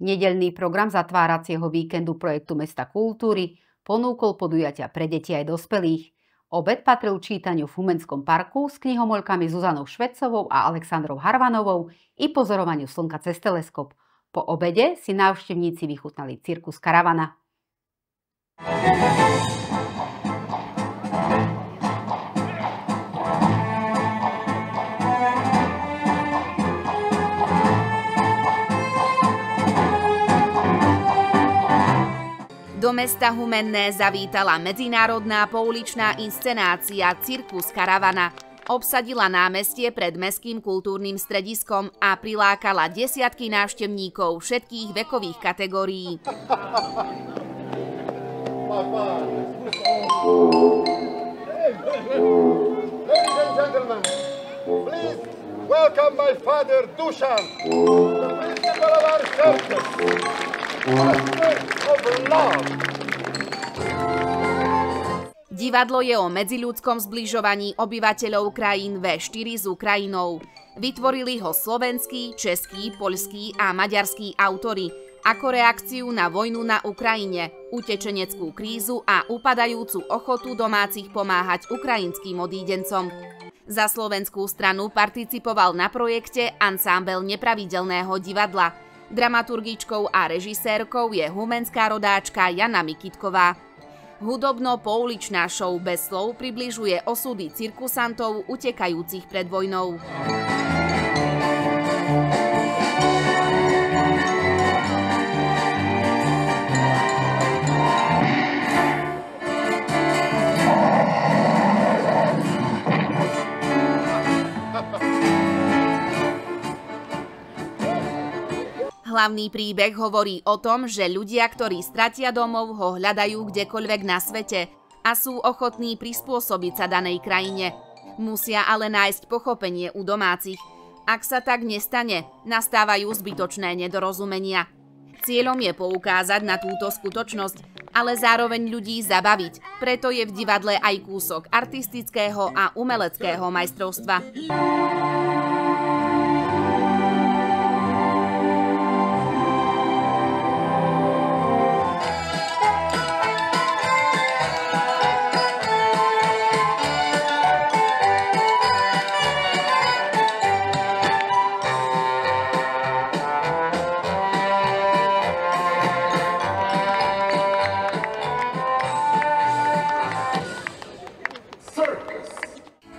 Nedeľný program zatváracieho víkendu projektu Mesta kultúry ponúkol podujatia pre deti aj dospelých. Obed patril čítaniu v Humenskom parku s knihomoľkami Zuzanou Švecovou a Alexandrou Harvanovou i pozorovaniu slnka cez teleskop. Po obede si návštevníci vychutnali cirkus Karavana. Do mesta Humenné zavítala medzinárodná pouličná inscenácia Cirkus Karavana. Obsadila námestie pred mestským kultúrnym strediskom a prilákala desiatky návštevníkov všetkých vekových kategórií. Ladies and gentlemen, please welcome my father Dušan, the principal of our circus. Divadlo je o medziľudskom zbližovaní obyvateľov krajín V4 s Ukrajinou. Vytvorili ho slovenskí, českí, poľskí a maďarskí autori ako reakciu na vojnu na Ukrajine, utečeneckú krízu a upadajúcu ochotu domácich pomáhať ukrajinským odídencom. Za slovenskú stranu participoval na projekte ansámbel Nepravidelného divadla. Dramaturgičkou a režisérkou je humenská rodáčka Jana Mikitková. Hudobno-pouličná show bez slov približuje osudy cirkusantov utekajúcich pred vojnou. Hlavný príbeh hovorí o tom, že ľudia, ktorí stratia domov, ho hľadajú kdekoľvek na svete a sú ochotní prispôsobiť sa danej krajine. Musia ale nájsť pochopenie u domácich. Ak sa tak nestane, nastávajú zbytočné nedorozumenia. Cieľom je poukázať na túto skutočnosť, ale zároveň ľudí zabaviť. Preto je v divadle aj kúsok artistického a umeleckého majstrovstva.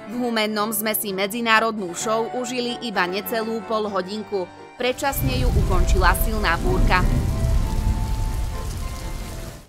V Humennom sme si medzinárodnú show užili iba necelú polhodinku. Predčasne ju ukončila silná búrka.